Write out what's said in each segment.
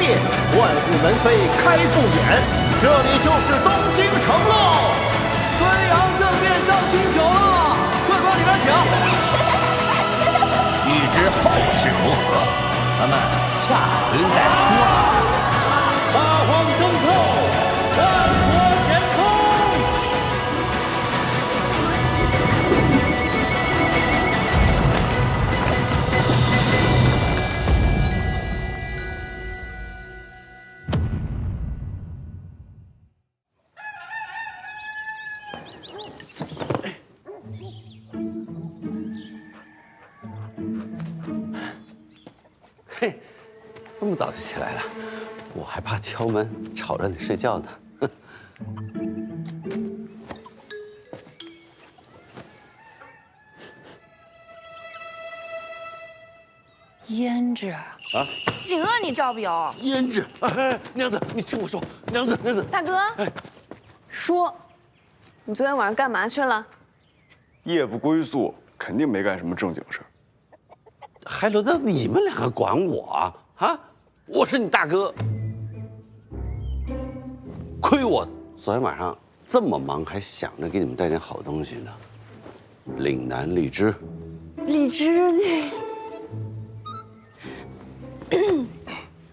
灭，万物门扉开不远，这里就是东京城喽！孙杨正面上清酒了，快往里边请。欲知后事如何，咱们下回再说。八荒争凑，万国乾坤。嘿，这么早就起来了，我还怕敲门吵着你睡觉呢。胭脂啊，行啊，你赵表。胭脂，哎，娘子，你听我说，娘子，大哥，说，你昨天晚上干嘛去了？夜不归宿，肯定没干什么正经事儿。还轮到你们两个管我啊？啊，我是你大哥，亏我昨天晚上这么忙，还想着给你们带点好东西呢。岭南荔枝，荔枝，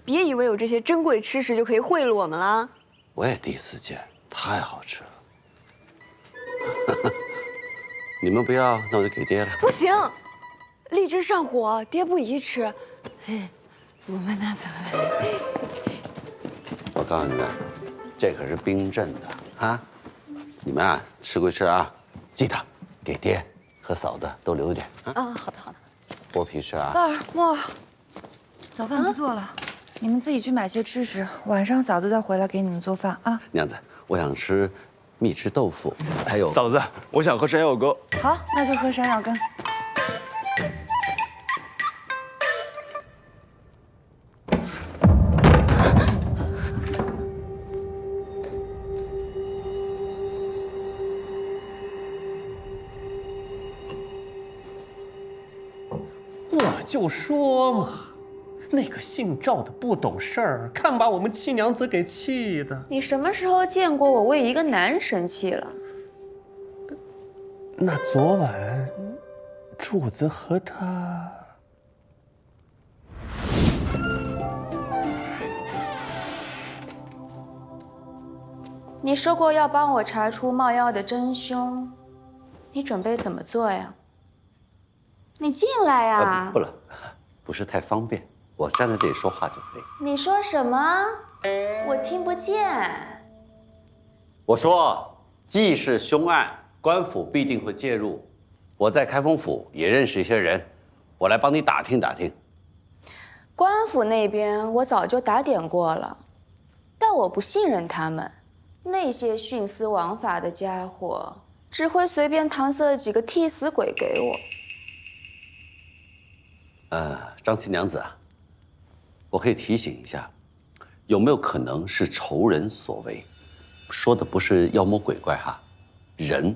别以为有这些珍贵吃食就可以贿赂我们了。我也第一次见，太好吃了。你们不要，那我就给爹了。不行，荔枝上火，爹不宜吃。哎，我们拿走了。我告诉你们，这可是冰镇的啊！你们啊，吃归吃啊，记得给爹和嫂子都留一点啊。啊，好的好的。剥皮吃啊。乐儿、墨儿，早饭不做了，你们自己去买些吃食，晚上嫂子再回来给你们做饭啊。娘子，我想吃蜜汁豆腐，还有嫂子，我想喝山药羹。好，那就喝山药羹。我就说嘛，那个姓赵的不懂事儿，看把我们七娘子给气的。你什么时候见过我为一个男人生气了？那昨晚，柱子和他……你说过要帮我查出冒妖的真凶，你准备怎么做呀？你进来呀！不了，不是太方便，我站在这里说话就可以。你说什么？我听不见。我说，既是凶案，官府必定会介入。我在开封府也认识一些人，我来帮你打听打听。官府那边我早就打点过了，但我不信任他们，那些徇私枉法的家伙只会随便搪塞几个替死鬼给我。张七娘子啊，我可以提醒一下，有没有可能是仇人所为？说的不是妖魔鬼怪哈，人。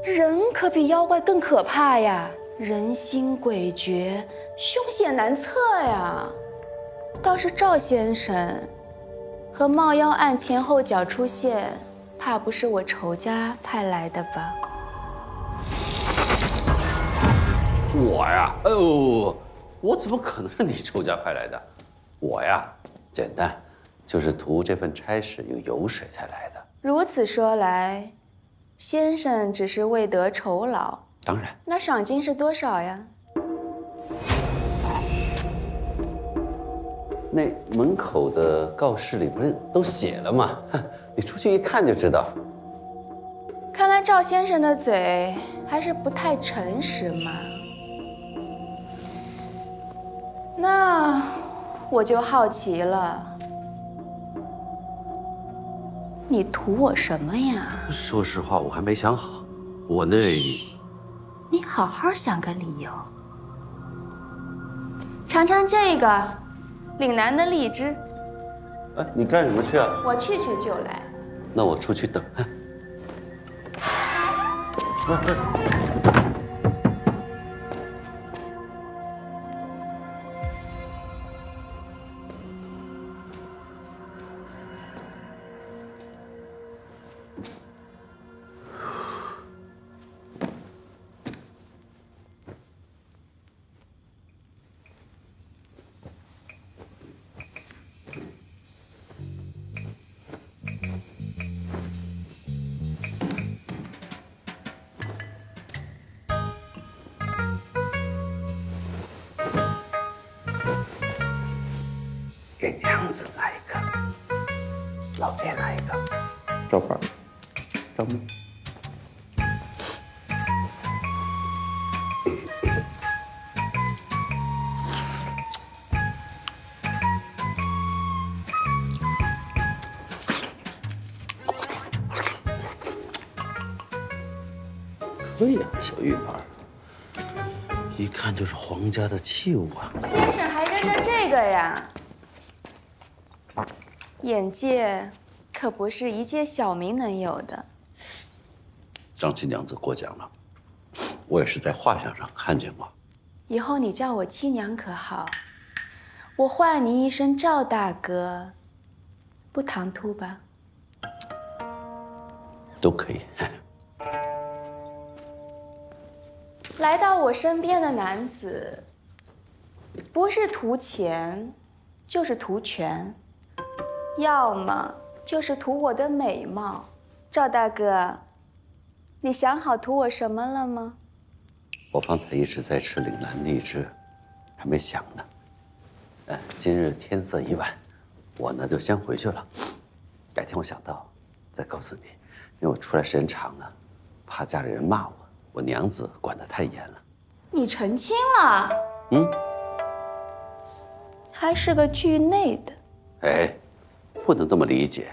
人可比妖怪更可怕呀，人心诡谲，凶险难测呀。倒是赵先生和冒妖案前后脚出现，怕不是我仇家派来的吧？我呀，哎呦，我怎么可能是你仇家派来的？我呀，简单，就是图这份差事有油水才来的。如此说来，先生只是为得酬劳。当然，那赏金是多少呀？那门口的告示里不是都写了吗？你出去一看就知道。看来赵先生的嘴还是不太诚实嘛。那我就好奇了，你图我什么呀？说实话，我还没想好。我那……你好好想个理由。尝尝这个，岭南的荔枝。哎，你干什么去啊？我去就来。那我出去等。给娘子来一个，老爹来一个，赵胖，赵妹。可以啊，小玉盘，一看就是皇家的器物啊。先生还认得这个呀？眼界可不是一介小民能有的。张七娘子过奖了，我也是在画像上看见过。以后你叫我七娘可好？我唤你一声赵大哥，不唐突吧？都可以。来到我身边的男子，不是图钱，就是图权，要么就是图我的美貌。赵大哥，你想好图我什么了吗？我方才一直在吃岭南荔枝，还没想呢。今日天色已晚，我呢就先回去了。改天我想到再告诉你，因为我出来时间长了，怕家里人骂我。我娘子管得太严了。你成亲了？还是个惧内的。哎，不能这么理解。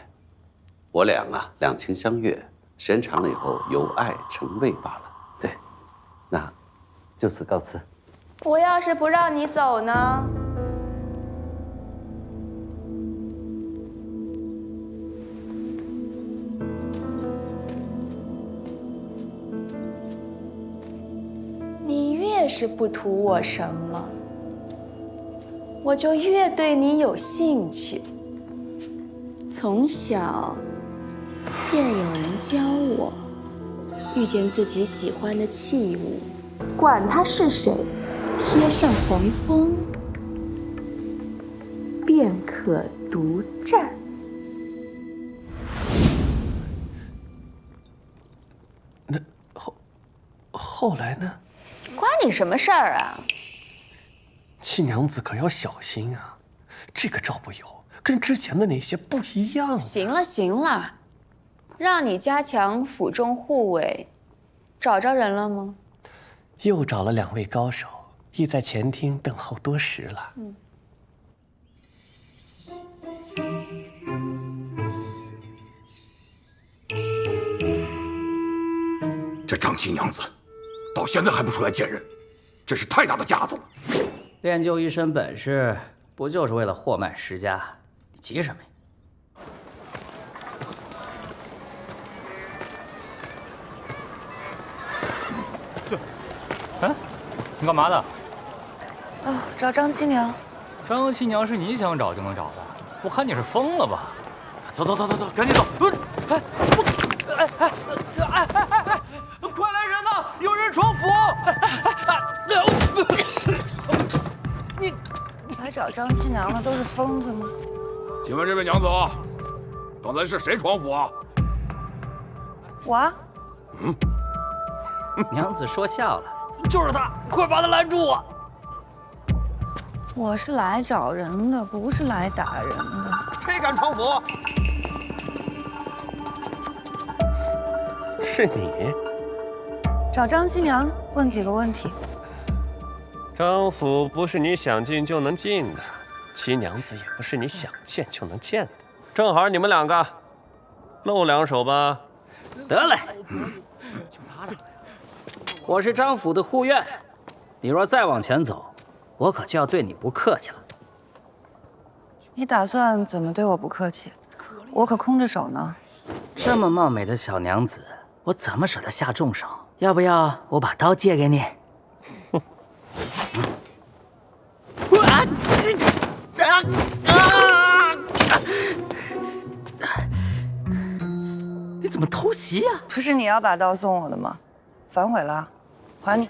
我俩啊，两情相悦，时间长了以后由爱成畏罢了。对，那就此告辞。我要是不让你走呢？你越是不图我什么，我就越对你有兴趣。从小便有人教我，遇见自己喜欢的器物，管他是谁，贴上黄蜂，便可独占。那后来呢？关你什么事儿啊？七娘子可要小心啊！这个赵不友跟之前的那些不一样。行了行了，让你加强府中护卫，找着人了吗？又找了2位高手，已在前厅等候多时了。这张七娘子到现在还不出来见人，真是太大的架子了。练就一身本事，不就是为了祸慢石家？你急什么呀？哎，你干嘛的？哦，找张七娘。张七娘是你想找就能找的？我看你是疯了吧？走，赶紧走！快来人呐！有人闯府！你来找张七娘的都是疯子吗？请问这位娘子，刚才是谁闯府啊？我啊。娘子说笑了，就是他，快把他拦住啊！我是来找人的，不是来打人的。谁敢闯府？是你？找张七娘问几个问题。张府不是你想进就能进的，七娘子也不是你想见就能见的。正好你们2个露2手吧。得嘞，我是张府的护院，你若再往前走，我可就要对你不客气了。你打算怎么对我不客气？我可空着手呢。这么貌美的小娘子，我怎么舍得下重手？要不要我把刀借给你？你怎么偷袭呀？不是你要把刀送我的吗？反悔了，还你。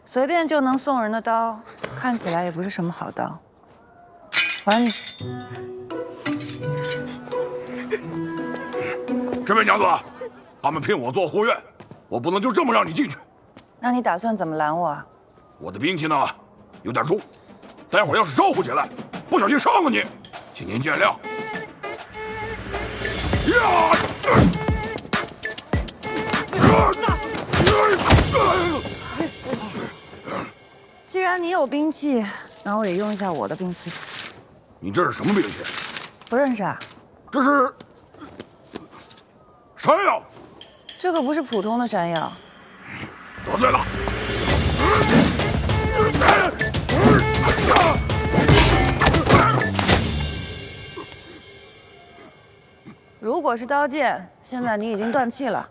随便就能送人的刀，看起来也不是什么好刀。还你。这位娘子，他们骗我做护院，我不能就这么让你进去。那你打算怎么拦我啊？我的兵器呢，有点重，待会儿要是招呼起来，不小心伤了你，请您见谅。呀！既然你有兵器，那我也用一下我的兵器。你这是什么兵器？不认识啊？这是山药。这可不是普通的山药。得罪了。如果是刀剑，现在你已经断气了。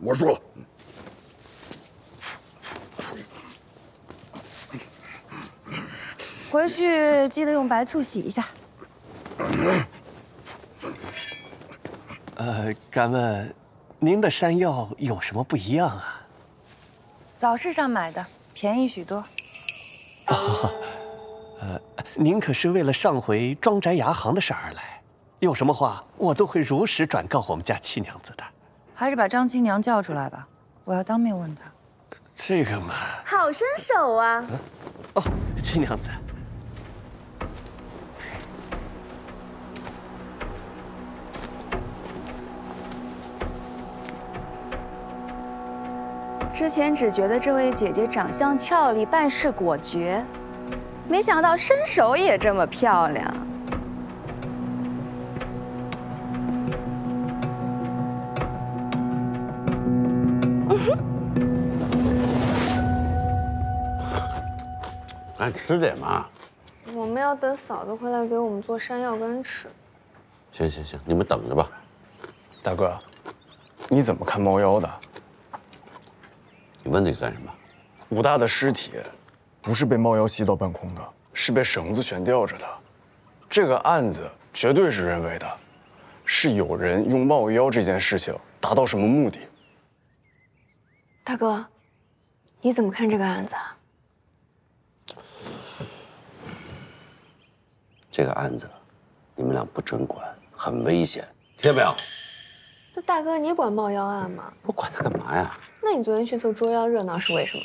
我输了。回去记得用白醋洗一下。敢问，您的山药有什么不一样啊？早市上买的，便宜许多。您可是为了上回庄宅牙行的事而来，有什么话我都会如实转告我们家七娘子的。还是把张亲娘叫出来吧，我要当面问她。这个嘛，好身手啊！哦，七娘子。之前只觉得这位姐姐长相俏丽，办事果决，没想到身手也这么漂亮。咱吃点嘛。我们要等嫂子回来给我们做山药干吃。行行行，你们等着吧。大哥，你怎么看猫妖的？你问那个干什么？武大的尸体不是被猫妖吸到半空的，是被绳子悬吊着的。这个案子绝对是人为的，是有人用冒妖这件事情达到什么目的。大哥，你怎么看这个案子啊？这个案子，你们俩不准管，很危险，听见没有？那大哥，你管冒妖案吗？我管他干嘛呀？那你昨天去凑捉妖热闹是为什么？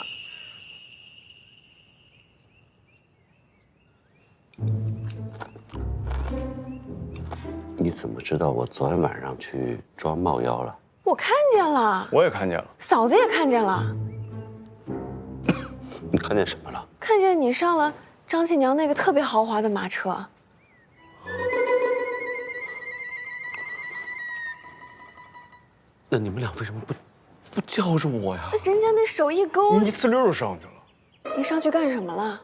你怎么知道我昨天晚上去抓冒妖了？我看见了，我也看见了，嫂子也看见了。你看见什么了？看见你上了张继娘那个特别豪华的马车。那你们俩为什么不叫着我呀？人家那手一勾，你一呲溜就上去了。你上去干什么了？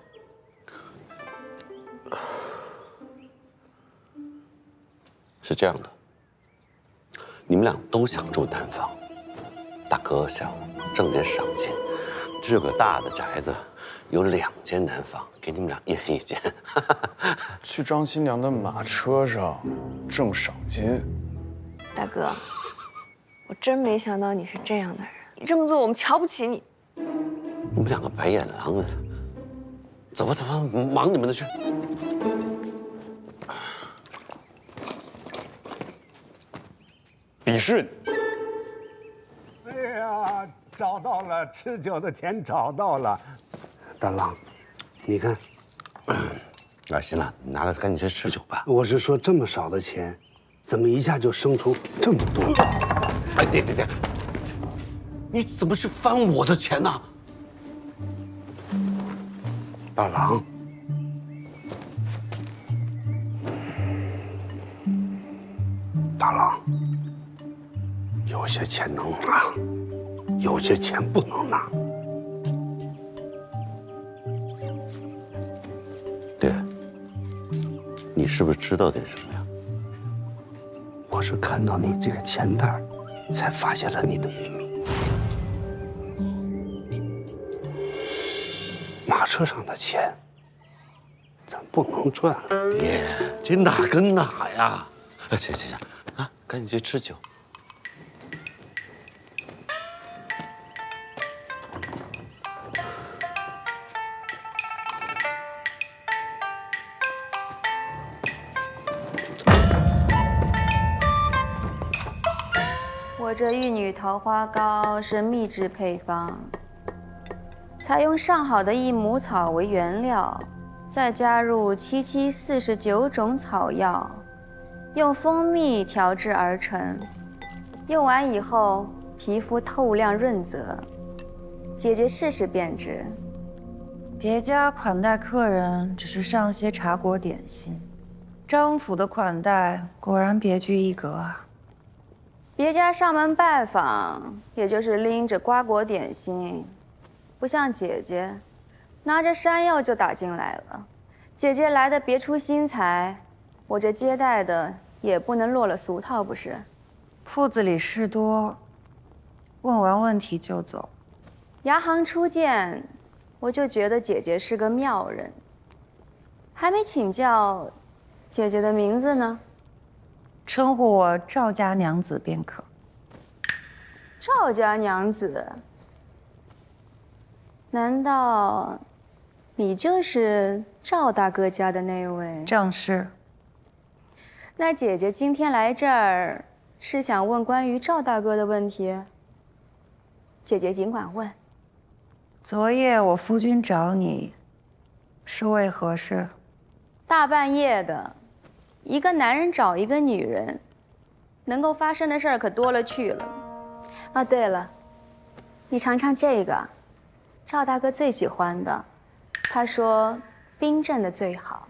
是这样的，你们俩都想住南方，大哥想挣点赏金，这个大的宅子有2间南房，给你们俩一人1间。去张新娘的马车上挣赏金。大哥，我真没想到你是这样的人，你这么做我们瞧不起你。你们两个白眼狼的，走吧走吧，忙你们的去。鄙视你！哎呀，找到了，吃酒的钱找到了。大郎，你看，啊，行了，你拿了赶紧去吃酒吧。我是说这么少的钱，怎么一下就生出这么多？哎，对，你怎么去翻我的钱呢？大郎，大郎，有些钱能拿，有些钱不能拿。爹，你是不是知道点什么呀？我是看到你这个钱袋，才发现了你的秘密。马车上的钱，咱不能赚。爹，这哪跟哪呀？哎，行，啊，赶紧去吃酒。我这玉女桃花膏是秘制配方，采用上好的益母草为原料，再加入749种草药，用蜂蜜调制而成。用完以后，皮肤透亮润泽。姐姐试试便知。别家款待客人只是上些茶果点心，张府的款待果然别具一格啊。别家上门拜访，也就是拎着瓜果点心，不像姐姐，拿着山药就打进来了。姐姐来的别出心裁，我这接待的也不能落了俗套，不是？铺子里事多，问完问题就走。牙行初见，我就觉得姐姐是个妙人。还没请教，姐姐的名字呢？称呼我赵家娘子便可。赵家娘子？难道你就是赵大哥家的那位？正是。那姐姐今天来这儿，是想问关于赵大哥的问题？姐姐尽管问。昨夜我夫君找你，是为何事？大半夜的，一个男人找一个女人，能够发生的事儿可多了去了。啊，对了，你尝尝这个，赵大哥最喜欢的。他说冰镇的最好。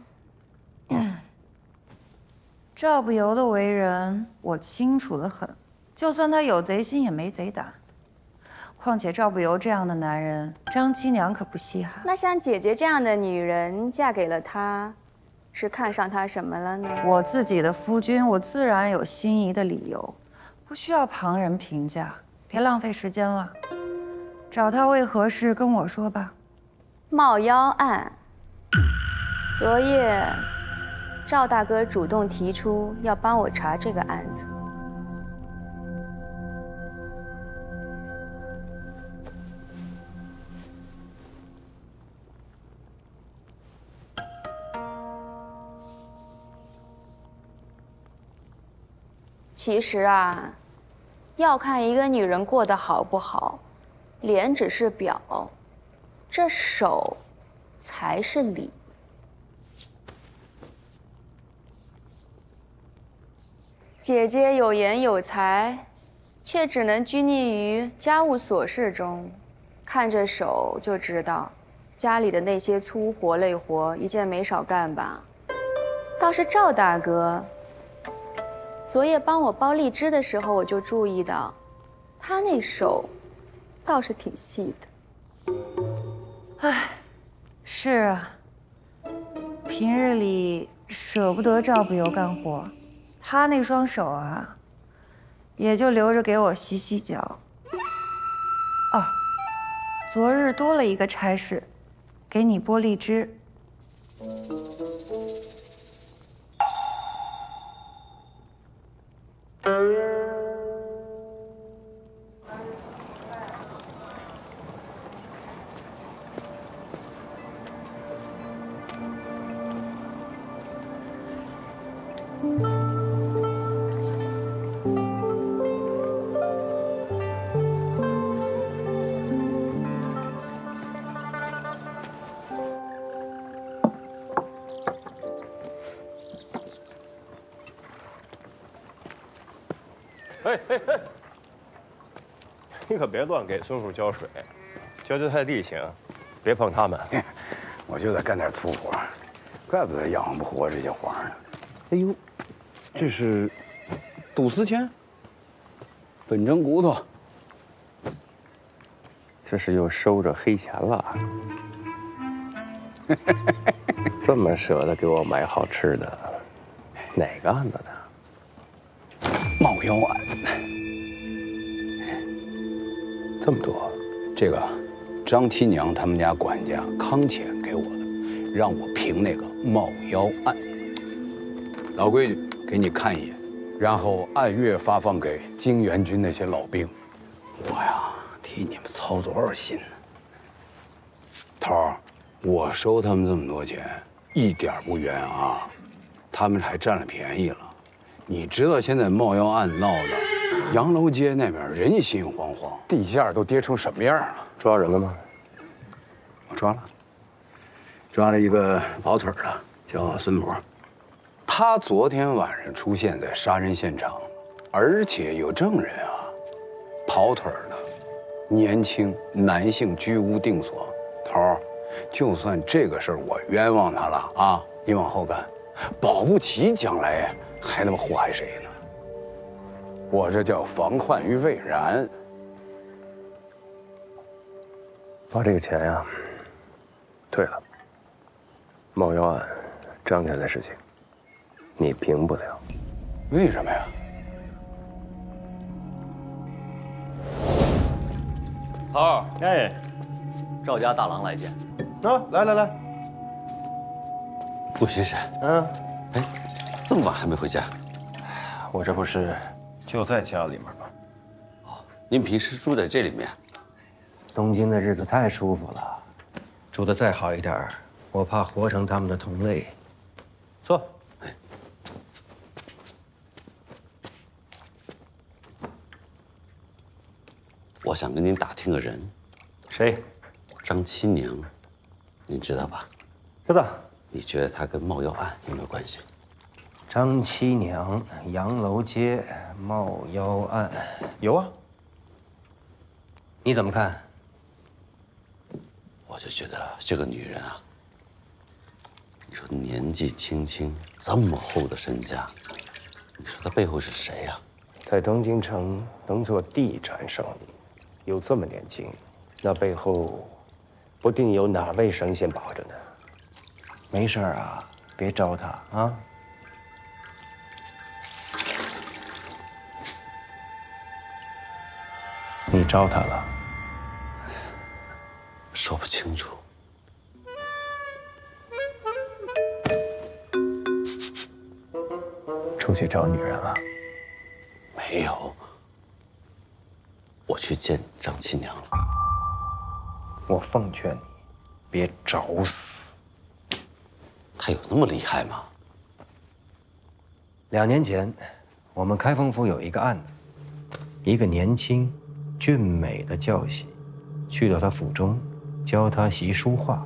赵不由的为人，我清楚得很。就算他有贼心，也没贼胆。况且赵不由这样的男人，张七娘可不稀罕。那像姐姐这样的女人，嫁给了他，是看上他什么了呢？我自己的夫君，我自然有心仪的理由，不需要旁人评价。别浪费时间了，找他为何事，跟我说吧。冒妖案。昨夜，赵大哥主动提出要帮我查这个案子。其实啊，要看一个女人过得好不好，脸只是表，这手才是理。姐姐有颜有才，却只能拘泥于家务琐事中，看着手就知道，家里的那些粗活累活一件没少干吧。倒是赵大哥，昨夜帮我剥荔枝的时候，我就注意到，他那手倒是挺细的。唉，是啊，平日里舍不得赵不由干活，他那双手啊，也就留着给我洗洗脚。哦，昨日多了一个差事，给你剥荔枝。嘿嘿嘿，你可别乱给孙叔浇水，浇太地行，别碰他们。我就得干点粗活，怪不得养活不活这些活呢。哎呦，这是赌丝钱，本蒸骨头，这是又收着黑钱了。这么舍得给我买好吃的，哪个案子的？冒妖案，这么多，这个张七娘他们家管家康乾给我的，让我评那个冒妖案。老规矩，给你看一眼，然后按月发放给金元军那些老兵。我呀，替你们操多少心呢？头儿，我收他们这么多钱，一点不冤啊，他们还占了便宜了。你知道现在冒妖案闹的洋楼街那边人心惶惶，地价都跌成什么样了？抓人了吗？我抓了一个跑腿的，叫孙博。他昨天晚上出现在杀人现场，而且有证人啊。跑腿的，年轻男性居无定所。头儿，就算这个事儿我冤枉他了啊，你往后干，保不齐将来还他妈祸害谁呢？我这叫防患于未然。把这个钱呀退了。冒妖案，张家的事情，你平不了。为什么呀？头儿，哎，赵家大郎来见。啊，来，陆先生，哎，这么晚还没回家？我这不是就在家里面吗？哦，您平时住在这里面？东京的日子太舒服了，住得再好一点，我怕活成他们的同类。坐。我想跟您打听个人。谁？张七娘，您知道吧？知道。你觉得她跟冒妖案有没有关系？张七娘，洋楼街冒妖案，有啊。你怎么看？我就觉得这个女人啊，你说年纪轻轻，这么厚的身家，你说她背后是谁呀？在东京城能做地产生意，又这么年轻，那背后不定有哪位神仙保着呢。没事啊，别招她啊。你招她了？说不清楚。出去找女人了？没有，我去见张七娘了。我奉劝你，别找死。她有那么厉害吗？2年前，我们开封府有一个案子，一个年轻、俊美的教习，去到他府中，教他习书画。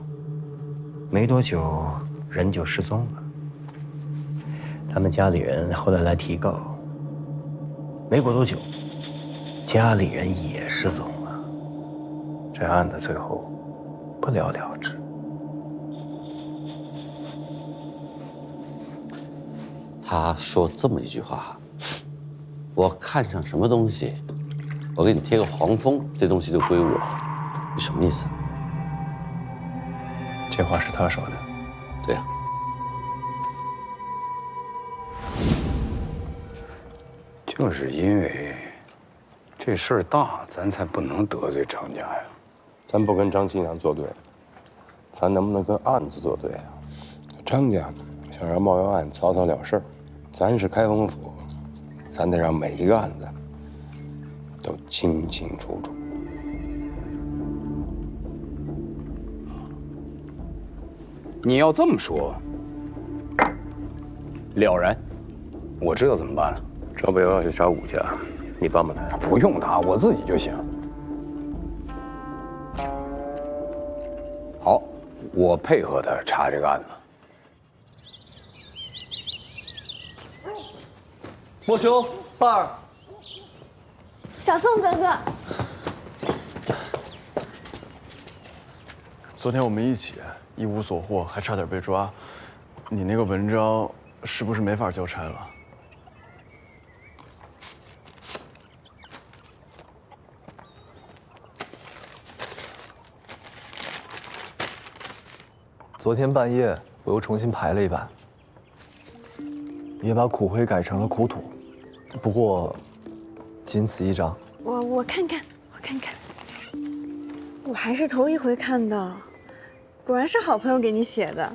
没多久，人就失踪了。他们家里人后来来提告，没过多久，家里人也失踪了。这案子最后不了了之。他说这么一句话：“我看上什么东西，我给你贴个黄封，这东西就归我。”你什么意思？这话是他说的。对呀。就是因为这事儿大，咱才不能得罪张家呀。咱不跟张七娘作对，咱能不能跟案子作对啊？张家想让冒妖案早早了事儿，咱是开封府，咱得让每一个案子都清清楚楚。你要这么说，了然，我知道怎么办了。赵北要去找武家，你帮帮他。不用他，我自己就行。好，我配合他查这个案子。莫兄，伴儿，小宋哥哥，昨天我们一起一无所获，还差点被抓。你那个文章是不是没法交差了？昨天半夜我又重新排了一版，也把苦灰改成了苦土，不过仅此一章。我看看，我还是头一回看到，果然是好朋友给你写的。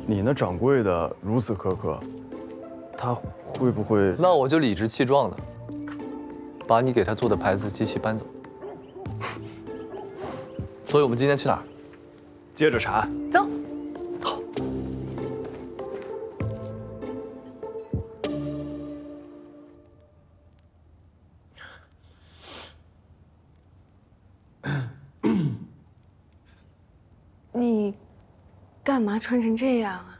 你那掌柜的如此苛刻，他会不会？那我就理直气壮的把你给他做的牌子机器搬走。所以我们今天去哪儿？接着查。走。好。你干嘛穿成这样啊？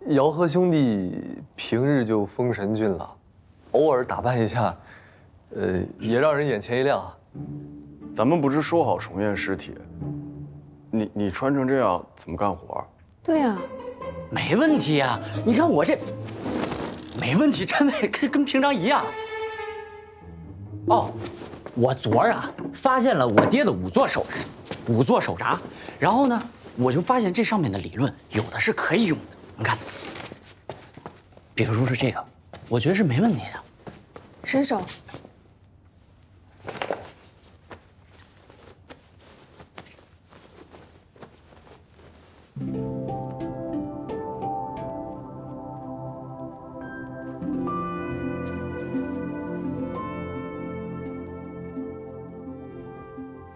姚和兄弟平日就风神俊朗，偶尔打扮一下，也让人眼前一亮啊。咱们不是说好重验尸体？你穿成这样怎么干活？对呀，没问题呀，你看我这，没问题，真的跟平常一样。哦，我昨儿啊发现了我爹的五座手札，然后呢，我就发现这上面的理论有的是可以用的。你看，比如说是这个，我觉得是没问题的。伸手。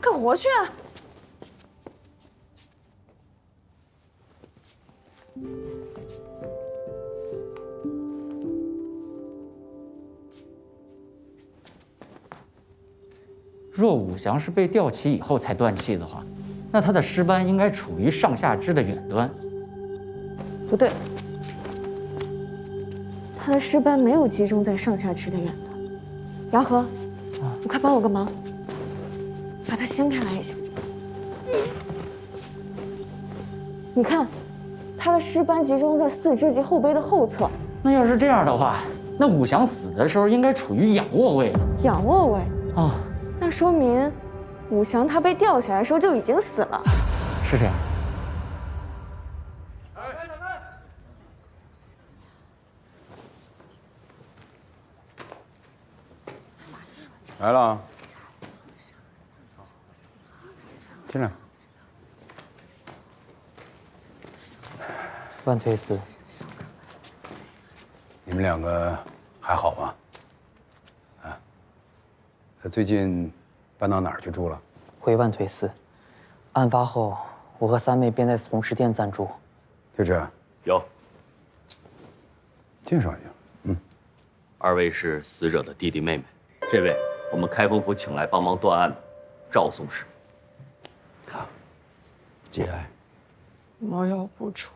干活去啊！若武祥是被吊起以后才断气的话，那他的尸斑应该处于上下肢的远端。不对，他的尸斑没有集中在上下肢的远端。姚和，你快帮我个忙，把它掀开来一下。你看，他的尸斑集中在四肢及后背的后侧。那要是这样的话，那武祥死的时候应该处于仰卧位。仰卧位啊，那说明武祥他被吊起来的时候就已经死了。是这样。来了，进来。万推司，你们两个还好吧？啊，他最近搬到哪儿去住了？回万推司。案发后，我和三妹便在红石店暂住。就这？有。介绍一下。二位是死者的弟弟妹妹，这位我们开封府请来帮忙断案的赵宋氏。节哀。猫妖不出，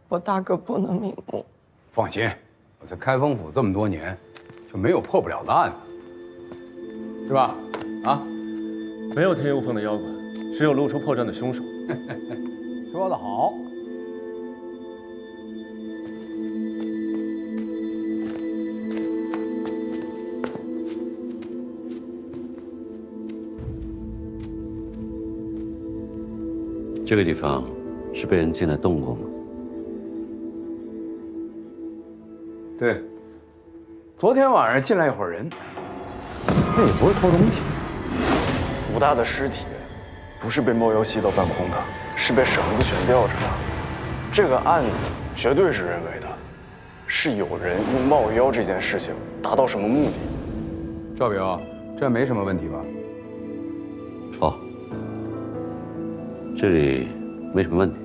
我大哥不能瞑目。放心，我在开封府这么多年，就没有破不了的案子，是吧？啊，没有天无缝的妖怪，只有露出破绽的凶手。说得好。这个地方是被人进来动过吗？对，昨天晚上进来一伙人，那也不是偷东西。武大的尸体不是被猫妖吸到半空的，是被绳子悬吊着的。这个案子绝对是人为的，是有人用冒妖这件事情达到什么目的。赵表，这没什么问题吧？哦，这里没什么问题，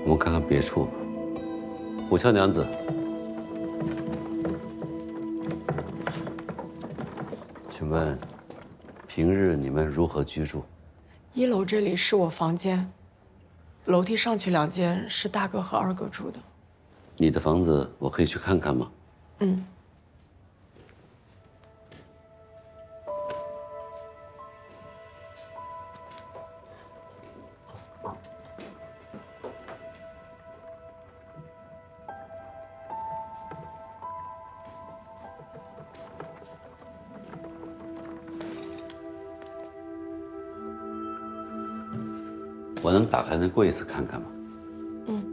我们看看别处吧。武乔娘子，请问平日你们如何居住1楼这里是我房间，楼梯上去2间是大哥和二哥住的。你的房子我可以去看看吗？嗯。我能打开那柜子看看吗？嗯。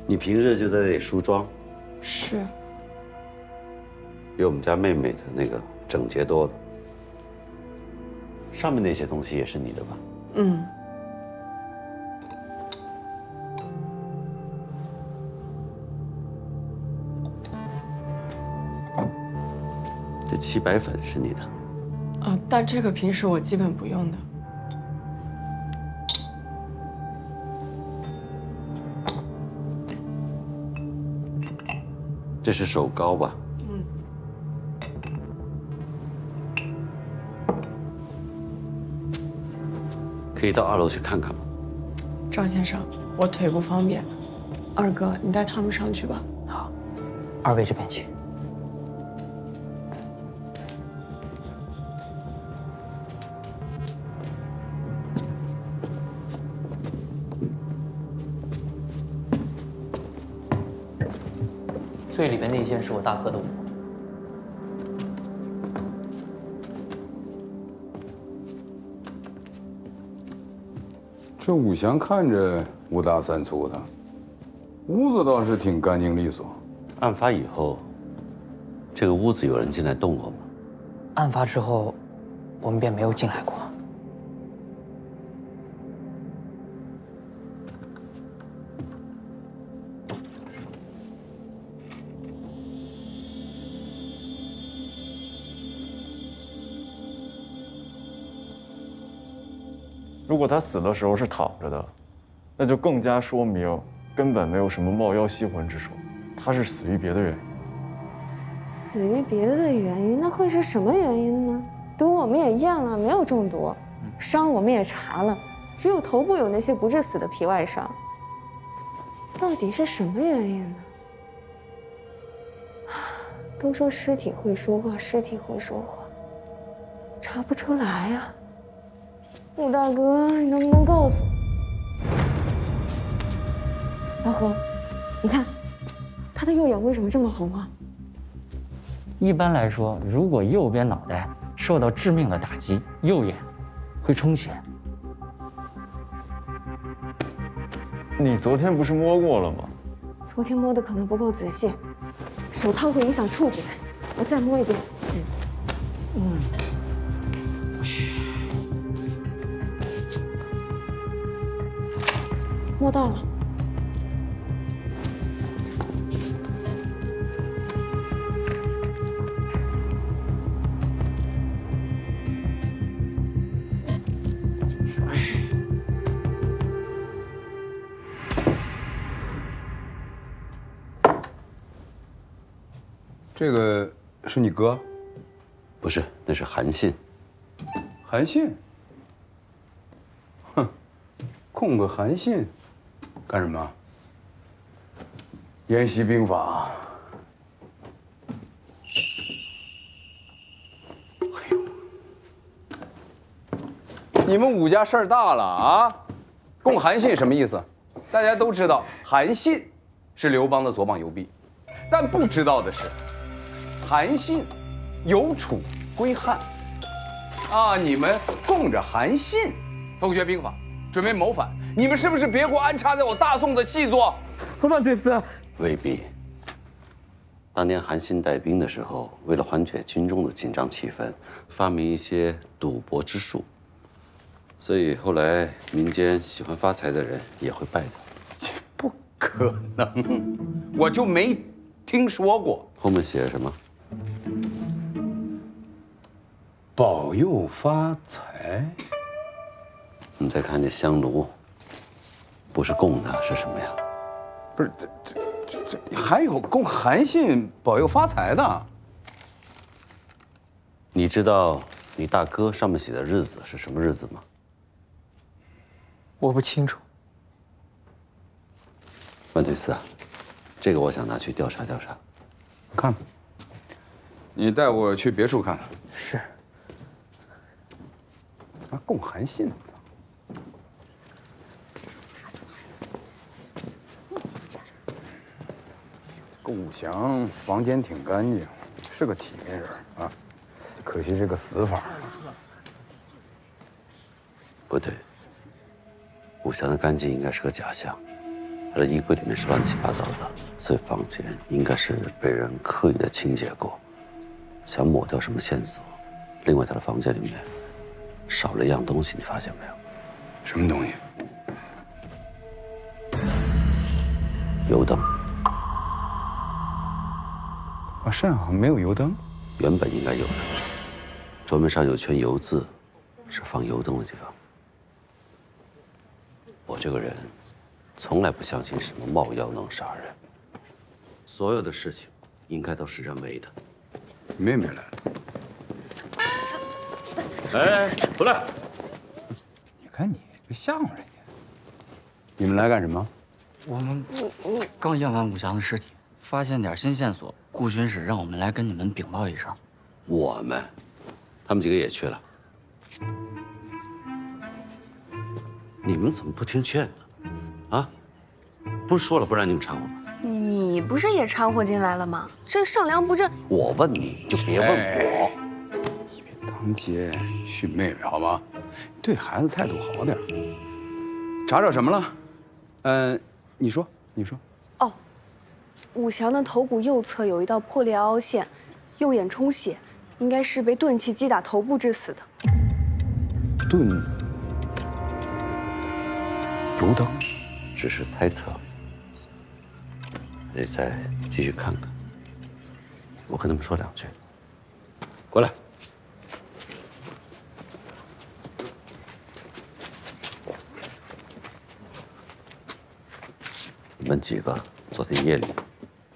你平日就在这里梳妆？是。比我们家妹妹的那个整洁多了。上面那些东西也是你的吧？嗯。这漆白粉是你的？但这个平时我基本不用的。这是手膏吧？嗯。可以到2楼去看看吗？赵先生，我腿不方便，二哥你带他们上去吧。好，二位这边请。最里边那一间是我大哥的屋。这五祥看着5大3粗的，屋子倒是挺干净利索。案发以后，这个屋子有人进来动过吗？案发之后，我们便没有进来过。如果他死的时候是躺着的，那就更加说明根本没有什么冒妖吸魂之说，他是死于别的原因。死于别的原因，那会是什么原因呢？毒我们也验了，没有中毒；伤我们也查了，只有头部有那些不致死的皮外伤。到底是什么原因呢？都说尸体会说话，尸体会说话，查不出来呀。武大哥，你能不能告诉我？老何，你看，他的右眼为什么这么红啊？一般来说，如果右边脑袋受到致命的打击，右眼会充血。你昨天不是摸过了吗？昨天摸的可能不够仔细，手套会影响触觉，我再摸一遍。摸到了。这个是你哥？不是，那是韩信。韩信？哼，供个韩信，干什么？研习兵法。哎呦，你们武家事儿大了啊！供韩信什么意思？大家都知道，韩信是刘邦的左膀右臂，但不知道的是，韩信有楚归汉。啊！你们供着韩信，偷学兵法，准备谋反，你们是不是别国安插在我大宋的细作？万岁司，未必。当年韩信带兵的时候，为了缓解军中的紧张气氛，发明一些赌博之术，所以后来民间喜欢发财的人也会拜他。不可能，我就没听说过。后面写什么？保佑发财。你再看这香炉，不是供的，是什么呀？不是，这还有供韩信保佑发财的。你知道你大哥上面写的日子是什么日子吗？我不清楚。万岁司啊，这个我想拿去调查调查。看，你带我去别处看看。是。啊，供韩信。顾武祥房间挺干净，是个体面人啊，可惜这个死法。不对，武祥的干净应该是个假象，他的衣柜里面是乱七八糟的，所以房间应该是被人刻意的清洁过，想抹掉什么线索。另外，他的房间里面少了一样东西，你发现没有？什么东西？油灯。啊，身上好像没有油灯。原本应该有的。桌面上有圈油渍，是放油灯的地方。我这个人，从来不相信什么冒药能杀人。所有的事情，应该都是人为的。妹妹来了。哎，回来！你看你，别吓唬人家。你们来干什么？我们刚验完武祥的尸体，发现点新线索，顾巡使让我们来跟你们禀报一声。我们，他们几个也去了。你们怎么不听劝呢？啊，不是说了不让你们掺和吗？你不是也掺和进来了吗？这上梁不正。我问你就别问我。一边当街训妹妹好吗？对孩子态度好点。查找什么了？你说。哦，武祥的头骨右侧有一道破裂凹陷，右眼充血，应该是被钝器击打头部致死的。油灯，只是猜测，得再继续看看。我跟他们说两句。过来。你们几个昨天夜里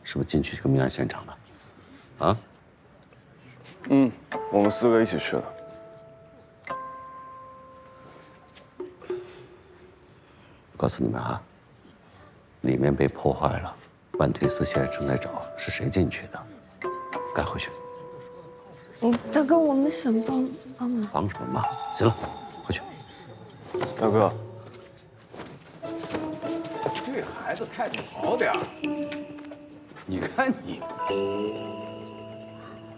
是不是进去这个命案现场了？啊？我们4个一起去的。告诉你们啊，里面被破坏了，万推司现在正在找是谁进去的，赶回去。大哥，我们想帮忙。帮什么忙？行了，回去。大哥，对孩子态度好点。你看你，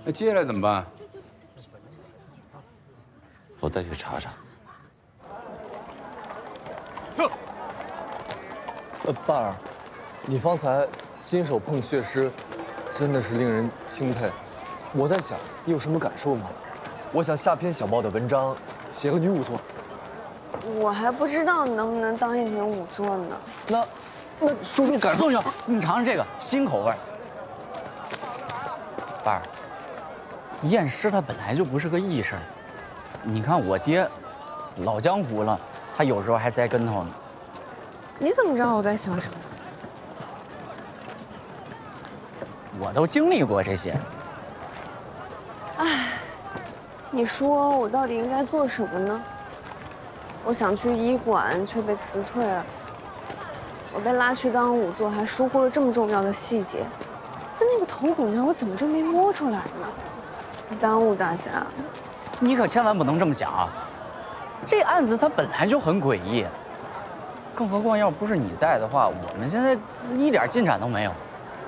那接下来怎么办？我再去查查。爸儿，你方才亲手碰血尸，真的是令人钦佩。我在想，你有什么感受吗？我想下篇小报的文章，写个女仵作。我还不知道能不能当一篇仵作呢。那说说感受。宋兄，你尝尝这个新口味。爸儿，验尸它本来就不是个易事儿。你看我爹，老江湖了，他有时候还栽跟头呢。你怎么知道我在想什么？我都经历过这些。唉，你说我到底应该做什么呢？我想去医馆，却被辞退了。我被拉去当仵作，还疏忽了这么重要的细节。那个头骨呢？我怎么就没摸出来呢？耽误大家。你可千万不能这么想啊！这案子它本来就很诡异，更何况要不是你在的话，我们现在一点进展都没有。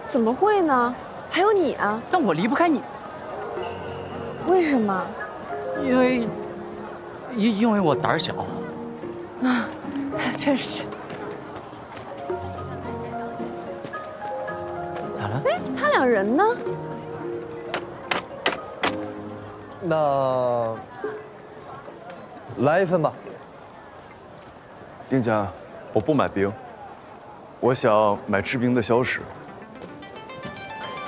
怎么会呢？还有你啊！但我离不开你。为什么？因为我胆小。啊，确实。咋了？哎，他俩人呢？那来一份吧。丁家，我不买冰，我想买制冰的消食。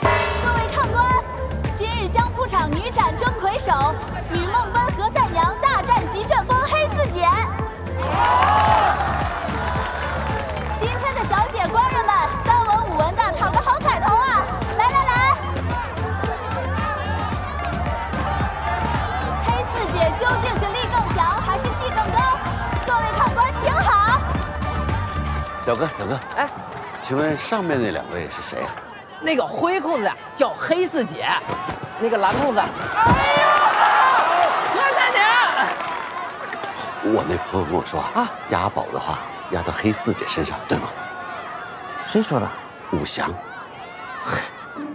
各位看官，今日相扑场女斩争魁首，女梦奔何赛娘大战极旋风黑四姐。今天的小姐官人们，3文5文的讨个好彩头啊！来来来，黑四姐究竟是力更强还是技更高？各位看官请好。小哥，哎，请问上面那2位是谁啊？那个灰裤子的叫黑四姐，那个蓝裤子，哎呀，何三姐！我那朋友跟我说啊，押宝的话押到黑四姐身上，对吗？谁说的？武祥。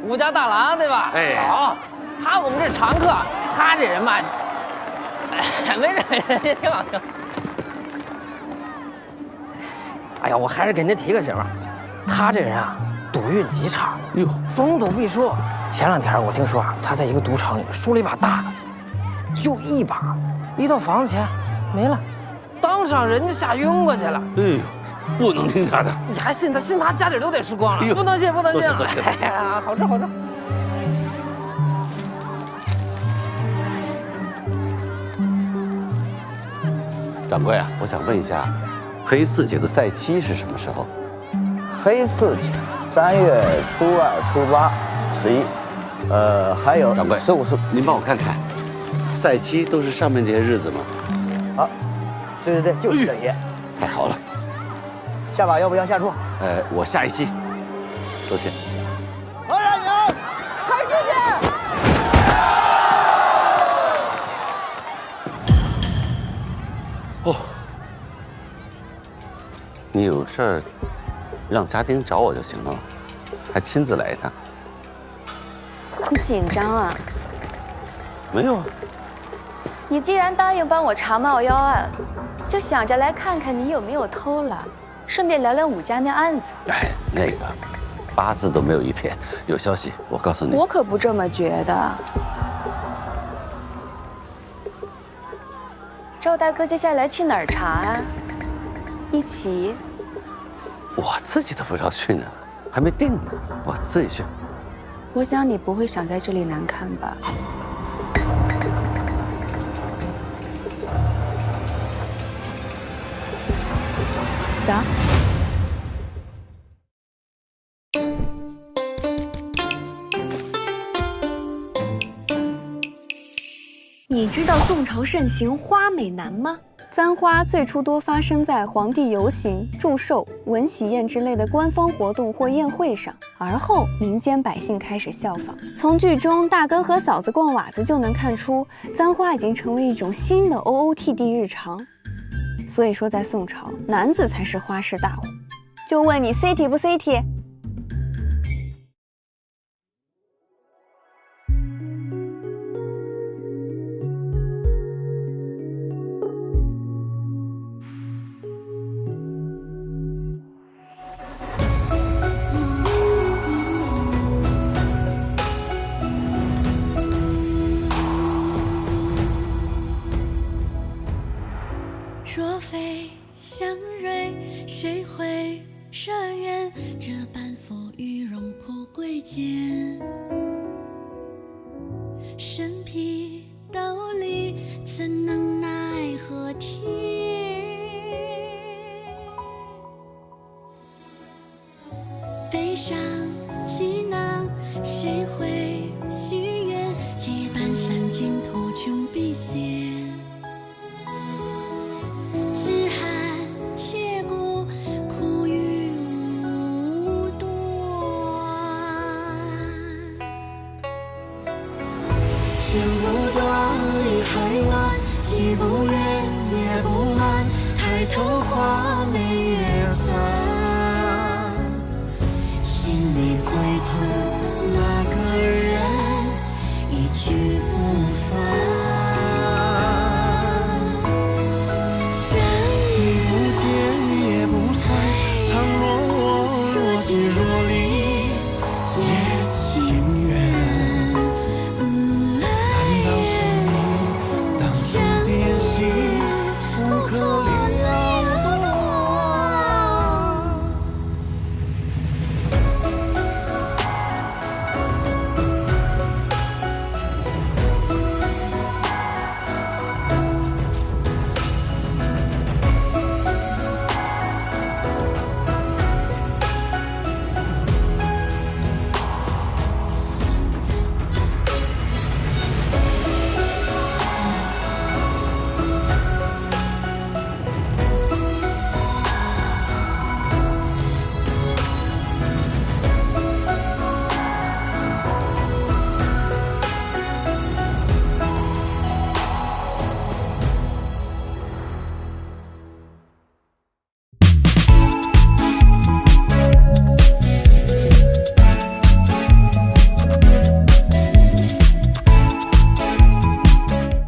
武家大郎对吧？哎，好，他我们这常客，他这人吧，哎，没事，挺好。哎呀，我还是给您提个醒，他这人啊，赌运极差。哟，逢赌必输。前2天我听说啊，他在一个赌场里输了一把大的，就一把，一到房子前没了，当场人就吓晕过去了。哎呦，不能听他的。你还信他？信他家底都得输光了。不能信，不能信。哎呀，好吃好吃。掌柜啊，我想问一下，黑四九的赛期是什么时候？黑四九，3月初2、初8、11，还有掌柜15、16，您帮我看看，赛期都是上面这些日子吗？啊，对，就是这些。太好了，下把要不要下注？我下一期，多谢。何占娘，开师姐。哦，你有事儿，让家丁找我就行了，还亲自来一趟。你紧张啊？没有啊。你既然答应帮我查冒妖案，就想着来看看你有没有偷懒，顺便聊聊武家那案子。哎，那个8字都没有一撇，有消息我告诉你。我可不这么觉得。赵大哥接下来去哪儿查啊？一起？我自己都不知道去哪，还没定呢，我自己去。我想你不会想在这里难看吧？走。你知道宋朝盛行花美男吗？簪花最初多发生在皇帝游行、祝寿、文喜宴之类的官方活动或宴会上，而后民间百姓开始效仿。从剧中大哥和嫂子逛瓦子就能看出，簪花已经成为一种新的 OOTD 日常。所以说，在宋朝，男子才是花式大户。就问你 CT 不 CT？若非相蕊，谁会惹缘？这般浮玉容仆贵贱，身披斗笠，怎能奈何天？悲伤气囊，谁会许愿？结伴三尽，途穷必现。只寒切骨，苦与无端。情不断，理还乱，既不远也不慢，抬头画眉。